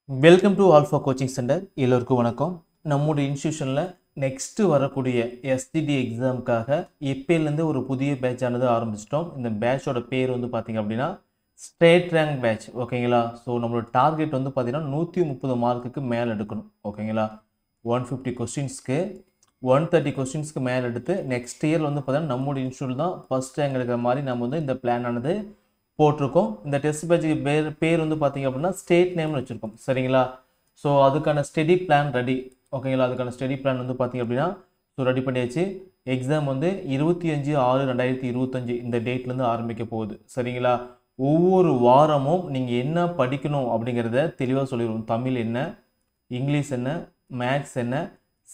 Welcome to alpha coaching centre. எல்லோருக்கும் வணக்கம். நம்முடைய இன்ஸ்டியூஷனில் நெக்ஸ்ட்டு வரக்கூடிய எஸ்டிடி எக்ஸாமுக்காக எப்போலேருந்து ஒரு புதிய பேட்சானது ஆரம்பிச்சிட்டோம். இந்த பேட்சோட பேர் வந்து பார்த்திங்க அப்படின்னா ஸ்டேட் ரேங்க் பேட்ச். ஓகேங்களா? ஸோ நம்மளோட டார்கெட் வந்து பார்த்திங்கன்னா 130 மார்க்குக்கு மேலே எடுக்கணும். ஓகேங்களா? 150 கொஸ்டின்ஸ்க்கு 130 கொஸ்டின்ஸ்க்கு மேலே எடுத்து நெக்ஸ்ட் இயர் வந்து பார்த்தீங்கன்னா நம்முடைய இன்ஸ்டியூட் தான் ஃபஸ்ட் ரேங்க் எடுக்கிற மாதிரி நம்ம வந்து இந்த பிளான் ஆனது போட்டிருக்கோம். இந்த டெஸ்ட் பேட்சுக்கு பேர் வந்து பார்த்தீங்க அப்படின்னா ஸ்டேட் நேம்னு வச்சுருக்கோம். சரிங்களா? ஸோ அதுக்கான ஸ்டடி பிளான் ரெடி. ஓகேங்களா? அதுக்கான ஸ்டடி பிளான் வந்து பார்த்தீங்க அப்படின்னா ஸோ ரெடி பண்ணியாச்சு. எக்ஸாம் வந்து 25/6/2025 இந்த டேட்லேருந்து ஆரம்பிக்க போகுது. சரிங்களா? ஒவ்வொரு வாரமும் நீங்கள் என்ன படிக்கணும் அப்படிங்கிறத தெளிவாக சொல்லிடுவோம். தமிழ் என்ன, இங்கிலீஷ் என்ன, மேக்ஸ் என்ன,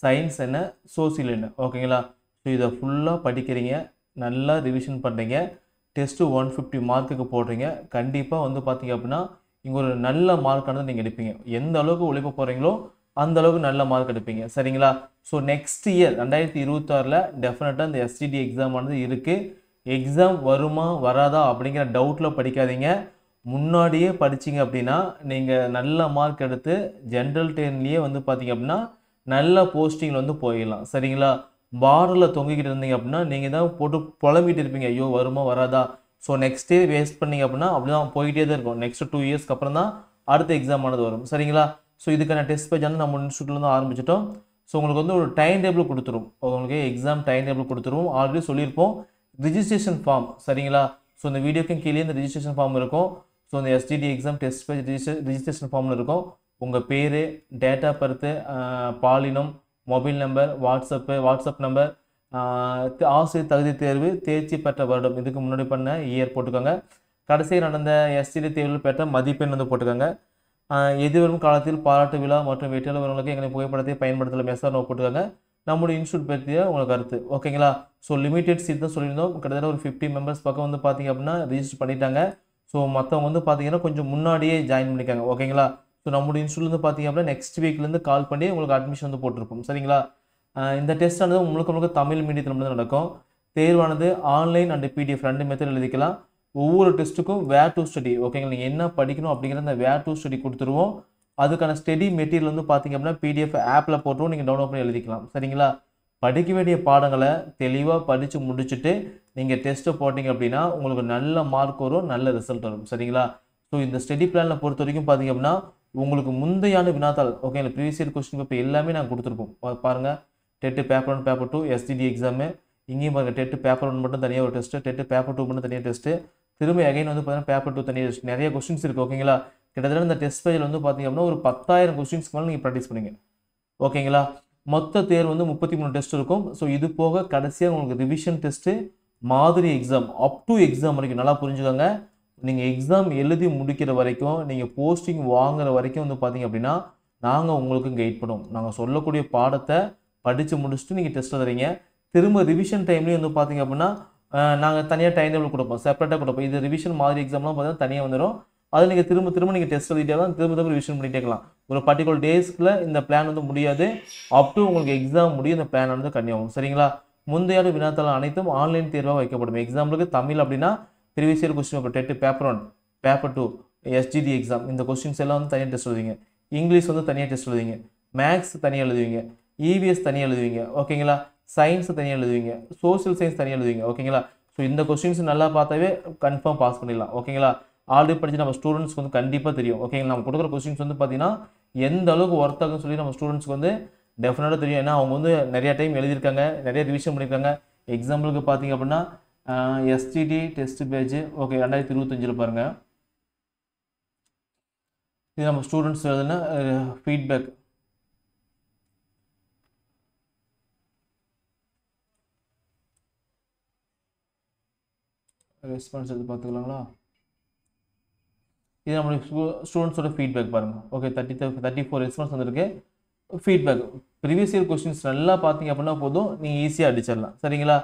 சயின்ஸ் என்ன, சோசியல் என்ன. ஓகேங்களா? ஸோ இதை ஃபுல்லாக படிக்கிறீங்க, நல்லா ரிவிஷன் பண்ணுறீங்க, டெஸ்ட்டு 150 மார்க்குக்கு போடுறீங்க. கண்டிப்பாக வந்து பார்த்தீங்க அப்படின்னா இங்கே ஒரு நல்ல மார்க்கானது நீங்கள் எடுப்பீங்க. எந்த அளவுக்கு உழைப்ப போகிறீங்களோ அந்த அளவுக்கு நல்ல மார்க் எடுப்பீங்க. சரிங்களா? ஸோ நெக்ஸ்ட் இயர் 2026 டெஃபினட்டாக இந்த எஸ்டிடி எக்ஸாம் ஆனது இருக்குது. எக்ஸாம் வருமா வராதா அப்படிங்கிற டவுட்டில் படிக்காதீங்க. முன்னாடியே படிச்சிங்க அப்படின்னா நீங்கள் நல்ல மார்க் எடுத்து ஜென்ரல் டென்லேயே வந்து பார்த்தீங்க அப்படின்னா நல்ல போஸ்டிங்கில் வந்து போயிடலாம். சரிங்களா? பார்டரில் தொங்கிக்கிட்டு இருந்தீங்க அப்படின்னா நீங்கள் தான் போட்டு புலம்பிட்டு இருப்பீங்க, ஐயோ வருமா வராதா. ஸோ நெக்ஸ்ட் இயர் வேஸ்ட் பண்ணிங்க அப்படின்னா அப்படி தான் போய்கிட்டே தான் இருக்கும். நெக்ஸ்ட் 2 இயர்ஸ்க்கு அப்புறம் தான் அடுத்த எக்ஸாம் ஆனது வரும். சரிங்களா? ஸோ இதுக்கான டெஸ்ட் பேஜ் வந்து நம்ம இன்ஸ்டியூட்லேருந்து ஆரம்பிச்சிட்டோம். ஸோ உங்களுக்கு வந்து ஒரு டைம் டேபிள் கொடுத்துரும். உங்களுக்கு எக்ஸாம் டைம் டேபிள் கொடுத்துருவோம். ஆல்ரெடி சொல்லியிருப்போம் ரிஜிஸ்ட்ரேஷன் ஃபார்ம். சரிங்களா? ஸோ இந்த வீடியோக்கும் கீழே இந்த ரிஜிஸ்ட்ரேஷன் ஃபார்ம் இருக்கும். ஸோ இந்த STD exam test page registration ஃபார்மில் இருக்கும். உங்கள் பேர், டேட் ஆஃப் பர்த்து, பாலினம், மொபைல் நம்பர், வாட்ஸ்அப் நம்பர், ஆசிரியர் தகுதி தேர்வு, தேர்ச்சி பெற்ற வருடம், இதுக்கு முன்னாடி பண்ண இயர் போட்டுக்கோங்க. கடைசியாக நடந்த எஸ்டிடி தேர்வில் பெற்ற மதிப்பெண் வந்து போட்டுக்கோங்க. எதிர்வரும் காலத்தில் பாராட்டு விழா மற்றும் வெற்றியாளர்களுக்கு எங்களை புகைப்படத்தை பயன்படுத்தல மெசேஜ் போட்டுக்கோங்க. நம்முடைய இன்ஸ்டியூட் பற்றிய உங்களுக்கு கருத்து. ஓகேங்களா? ஸோ லிமிடெட் சீட் தான் சொல்லியிருந்தோம். கிட்டத்தட்ட ஒரு 50 மெம்பர்ஸ் பக்கம் வந்து பார்த்தீங்க அப்படின்னா ரிஜிஸ்டர் பண்ணிட்டாங்க. ஸோ மற்றவங்க வந்து பார்த்தீங்கன்னா கொஞ்சம் முன்னாடியே ஜாயின் பண்ணிக்காங்க. ஓகேங்களா? ஸோ நம்முடைய இன்ஸ்டியூட்லேருந்து பார்த்தீங்க அப்படின்னா நெக்ஸ்ட் வீக்லேருந்து கால் பண்ணி உங்களுக்கு அட்மிஷன் வந்து போட்டிருப்போம். சரிங்களா? இந்த டெஸ்ட் ஆனது முழுக்க தமிழ் மீடியத்தில் மட்டும் நடக்கும். தேர்வானது ஆன்லைன் அண்ட் பிடிஎஃப் 2 மெத்தட் எழுதிக்கலாம். ஒவ்வொரு டெஸ்ட்டுக்கும் வேர் டு ஸ்டடி. ஓகேங்களா? நீங்கள் என்ன படிக்கணும் அப்படிங்கிற அந்த வேர் டு ஸ்டடி கொடுத்துருவோம். அதுக்கான ஸ்டடி மெட்டீரியல் வந்து பார்த்தீங்க அப்படின்னா பிடிஎஃப் ஆப்பில் போட்டுருவோம். நீங்கள் டவுன்லோட் பண்ணி எழுதிக்கலாம். சரிங்களா? படிக்க வேண்டிய பாடங்களை தெளிவாக படித்து முடிச்சுட்டு நீங்கள் டெஸ்ட்டை போட்டிங்க அப்படின்னா உங்களுக்கு நல்ல மார்க் வரும், நல்ல ரிசல்ட் வரும். சரிங்களா? ஸோ இந்த ஸ்டடி பிளானில் பொறுத்த வரைக்கும் பார்த்தீங்க அப்படின்னா உங்களுக்கு முந்தையான வினாத்தாள், ஓகேங்களா, ப்ரீவியஸ் இயர் கொஸ்டின் பேப்பர் எல்லாமே நாங்கள் கொடுத்துருப்போம். பாருங்கள், TET paper 1 paper 2 STD exam. இங்கேயும் பாருங்கள், டெட்டு பேப்பர் 1 மட்டும் தனியாக ஒரு டெஸ்ட்டு, டெட்டு பேப்பர் 2 மட்டும் தனியாக டெஸ்ட்டு, திரும்ப அகைன் வந்து பார்த்தீங்கன்னா பேப்பர் 2 தனியாக டெஸ்ட். நிறைய கொஸ்டின்ஸ் இருக்குது. ஓகேங்களா? கிட்டத்தட்ட இந்த டெஸ்ட் பேஜில் வந்து பார்த்தீங்க அப்படின்னா ஒரு 10,000 கொஸ்டின்ஸ்க்கு மேலே நீங்கள் ப்ராக்டிஸ் பண்ணுங்க. ஓகேங்களா? மொத்த தேர்வு வந்து 33 டெஸ்ட் இருக்கும். ஸோ இது போக கடைசியாக உங்களுக்கு ரிவிஷன் டெஸ்ட்டு, மாதிரி எக்ஸாம், அப் டு எக்ஸாம் வரைக்கும் நல்லா புரிஞ்சுக்கோங்க. நீங்கள் எக்ஸாம் எழுதி முடிக்கிற வரைக்கும், நீங்கள் போஸ்டிங் வாங்குற வரைக்கும் வந்து பார்த்தீங்க அப்படின்னா நாங்கள் உங்களுக்கு கைட் பண்ணுவோம். நாங்கள் சொல்லக்கூடிய பாடத்தை படித்து முடிச்சுட்டு நீங்கள் டெஸ்ட் எழுதுறீங்க. திரும்ப ரிவிஷன் டைம்லேயும் வந்து பார்த்தீங்க அப்படின்னா நாங்கள் தனியாக டைம் டேபிள் கொடுப்போம், செப்பரேட்டாக கொடுப்போம். இது ரிவிஷன் மாதிரி எக்ஸாம்லாம் பார்த்தீங்கன்னா தனியாக வந்துடும். அதை நீங்கள் திரும்ப நீங்கள் டெஸ்ட் எழுதிட்டே தான் திரும்ப ரிவிஷன் பண்ணிட்டே இருக்கலாம். ஒரு பர்டிகுலர் டேஸ்க்குள்ள இந்த பிளான் வந்து முடியாது. அப் டு உங்களுக்கு எக்ஸாம் முடியும் இந்த பிளான் வந்து கன்னியாகும். சரிங்களா? முந்தைய வினாத்தாள் அனைத்தும் ஆன்லைன் தேர்வாக வைக்கப்படும். எக்ஸாம்பிளுக்கு தமிழ் அப்படின்னா previous year question paper, TET paper 1 paper 2 STD exam, இந்த கொஸ்டின்ஸ் எல்லாம் வந்து தனியாக டெஸ்ட் எழுதுவீங்க. இங்கிலீஷ் வந்து தனியாக டெஸ்ட் எழுதுவீங்க. மேக்ஸ் தனியாக எழுதுவீங்க. இவிஎஸ் தனியாக எழுதுவீங்க. ஓகேங்களா? சயின்ஸ் தனியாக எழுதுவீங்க. சோசியல் சயின்ஸ் தனியாக எழுதுவீங்க. ஓகேங்களா? ஸோ இந்த கொஸ்டின்ஸ் நல்லா பார்த்தாவே கன்ஃபார்ம் பாஸ் பண்ணிடலாம். ஓகேங்களா? ஆல்ரெடி படித்து நம்ம ஸ்டூடெண்ட்ஸ்க்கு வந்து கண்டிப்பாக தெரியும். ஓகேங்களா? நம்ம கொடுக்குற கொஸ்டின்ஸ் வந்து பார்த்தீங்கன்னா எந்த அளவுக்கு ஒர்த் ஆகுன்னு சொல்லி நம்ம ஸ்டூடெண்ட்ஸ்க்கு வந்து டெஃபினட்டாக தெரியும். ஏன்னா அவங்க வந்து நிறைய டைம் எழுதியிருக்காங்க, நிறைய ரிவிஷன் பண்ணியிருக்காங்க. எக்ஸாம்பிளுக்கு பார்த்தீங்க அப்படின்னா எஸ்டிடி டெஸ்ட் பேஜ், ஓகே, 2025 பாருங்கள். இது நம்ம ஸ்டூடெண்ட்ஸ் எழுதுன ஃபீட்பேக். ரெஸ்பான்ஸ் எடுத்து பார்த்துக்கலாங்களா? இது நம்மளுடைய ஸ்டூடெண்ட்ஸோட ஃபீட்பேக் பாருங்கள். ஓகே, 34 ரெஸ்பான்ஸ் வந்திருக்கு. ஃபீட்பேக் ப்ரீவியஸ் இயர் கொஸ்டின்ஸ் நல்லா பார்த்தீங்க அப்படின்னா போதும், நீங்கள் ஈஸியாக அடிச்சிடலாம். சரிங்களா?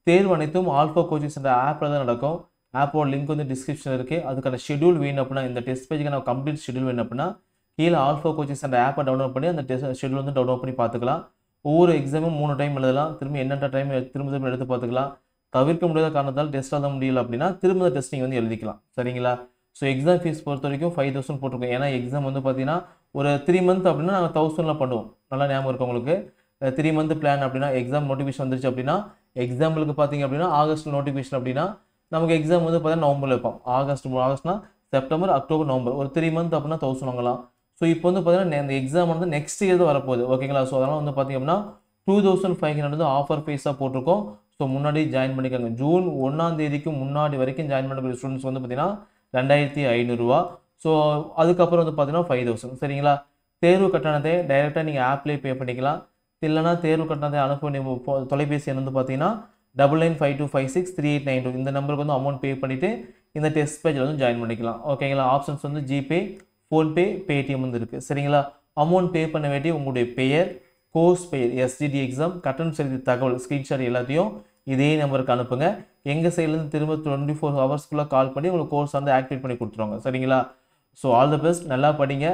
தேர்வு அனைத்தும் ஆல்ஃபா கோச்சிங் சென்டர் ஆப்பில் தான் நடக்கும். ஆப்போட லிங்க் வந்து டிஸ்கிரிப்ஷன் இருக்குது. அதுக்கான ஷெடியூல் வேணும் அப்படின்னா, இந்த டெஸ்ட் பேஜுக்கான கம்ப்ளீட் ஷெடியூல் வேணும் அப்படின்னா கீழே ஆல்ஃபா கோச்சிங் சென்டர் ஆப்பை டவுன்லோட் பண்ணி அந்த டெஸ்ட் ஷெடியூல் வந்து டவுன்லோட் பண்ணி பார்த்துக்கலாம். ஒவ்வொரு எக்ஸாமும் 3 டைம் எழுதலாம். திரும்ப என்னென்ன டைம் திரும்ப எடுத்து பார்த்துக்கலாம். தவிர்க்க முடியாத காரணத்தால் டெஸ்ட் எழுத முடியல அப்படின்னா திரும்ப டெஸ்ட் நீங்கள் வந்து எழுதிக்கலாம். சரிங்களா? ஸோ எக்ஸாம் ஃபீஸ் பொறுத்த வரைக்கும் 5,000 போட்டிருக்கோம். ஏன்னா எக்ஸாம் வந்து பார்த்தீங்கன்னா ஒரு 3 மந்த் அப்படின்னா நாங்கள் 1000ல் பண்ணுவோம். நல்லா ஞாபகம் இருக்கும் உங்களுக்கு. 3 மந்த் பிளான் அப்படின்னா எக்ஸாம் நோட்டிஃபிகேஷன் வந்துருச்சு அப்படின்னா, எக்ஸாம்பிளுக்கு பார்த்தீங்க அப்படின்னா ஆகஸ்ட் நோட்டிஃபிகேஷன் அப்படின்னா நமக்கு எக்ஸாம் வந்து பார்த்தீங்கன்னா நவம்பரில் வைப்போம். ஆகஸ்ட்னா செப்டம்பர், அக்டோபர், நவம்பர் ஒரு 3 மந்த் அப்படின்னா 1000 வாங்கலாம். ஸோ இப்போ வந்து பார்த்தீங்கன்னா இந்த எக்ஸாம் வந்து நெக்ஸ்ட் இயர் தான் வரப்போகுது. ஓகேங்களா? ஸோ அதனால் வந்து பார்த்தீங்க அப்படின்னா 2500 வந்து ஆஃபர் ஃபீஸாக போட்டிருக்கோம். ஸோ முன்னாடி ஜாயின் பண்ணிக்கோங்க. ஜூன் 1ஆம் தேதிக்கு முன்னாடி வரைக்கும் ஜாயின் பண்ணக்கூடிய ஸ்டூடெண்ட்ஸ் வந்து பார்த்தீங்கன்னா 2500 ரூபா. ஸோ அதுக்கப்புறம் வந்து பார்த்தீங்கன்னா 5000. சரிங்களா? தேர்வு கட்டணத்தை டைரெக்டாக நீங்கள் ஆப்லேயே பே பண்ணிக்கலாம். இல்லைனா தேர்வு கட்டணத்தை அனுப்ப வேண்டிய தொலைபேசி எண் வந்து பார்த்தீங்கன்னா 9952563892 இந்த நம்பருக்கு வந்து அமௌண்ட் பே பண்ணிவிட்டு இந்த டெஸ்ட் பேஜில் வந்து ஜாயின் பண்ணிக்கலாம். ஓகேங்களா? ஆப்ஷன்ஸ் வந்து ஜிபே, ஃபோன்பே, பேடிஎம் வந்து இருக்குது. சரிங்களா? அமௌண்ட் பே பண்ண வேண்டிய உங்களுடைய பெயர், கோர்ஸ் பெயர், எஸ்டிடி எக்ஸாம், கட்டணம் செலுத்திய தகவல் ஸ்க்ரீன்ஷாட் எல்லாத்தையும் இதே நம்பருக்கு அனுப்புங்க. எங்கள் சைட்லேருந்து திரும்ப 24 ஹவர்ஸ்க்குள்ளே கால் பண்ணி உங்களுக்கு கோர்ஸ் வந்து ஆக்டிவேட் பண்ணி கொடுத்துருவாங்க. சரிங்களா? So all the best. நல்லா படிங்க.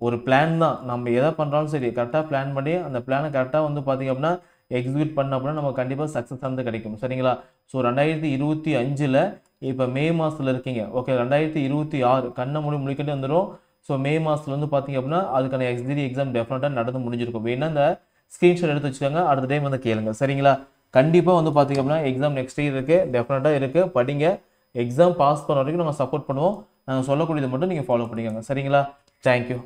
ஒரு பிளான் தான். நம்ம எதை பண்ணுறாலும் சரி கரெக்டாக பிளான் பண்ணி அந்த பிளானை கரெக்டாக வந்து பார்த்திங்க அப்படின்னா எக்ஸிக்யூட் பண்ண அப்படின்னா நம்ம கண்டிப்பாக சக்ஸஸ் வந்து கிடைக்கும். சரிங்களா? ஸோ 2025ல் இப்போ மே மாதத்தில் இருக்கீங்க. ஓகே, 2026 கண்ணை முழிக்கிட்டே வந்துடும். ஸோ மே மாதத்தில் வந்து பார்த்திங்க அப்படின்னா அதுக்கான எஸ்டிடி எக்ஸாம் டெஃபினட்டாக நடந்து முடிஞ்சிருக்கும். வேணா இந்த ஸ்க்ரீன்ஷாட் எடுத்து வச்சுக்கோங்க. அடுத்த டைம் வந்து கேளுங்க. சரிங்களா? கண்டிப்பாக வந்து பார்த்திங்க அப்படின்னா எக்ஸாம் நெக்ஸ்ட் இயர் இருக்குது, டெஃபினட்டாக இருக்குது. படிங்க. எக்ஸாம் பாஸ் பண்ண வரைக்கும் நாங்கள் சப்போர்ட் பண்ணுவோம். நாங்கள் சொல்லக்கூடியது மட்டும் நீங்கள் ஃபாலோ பண்ணிக்கோங்க. சரிங்களா? தேங்க்யூ.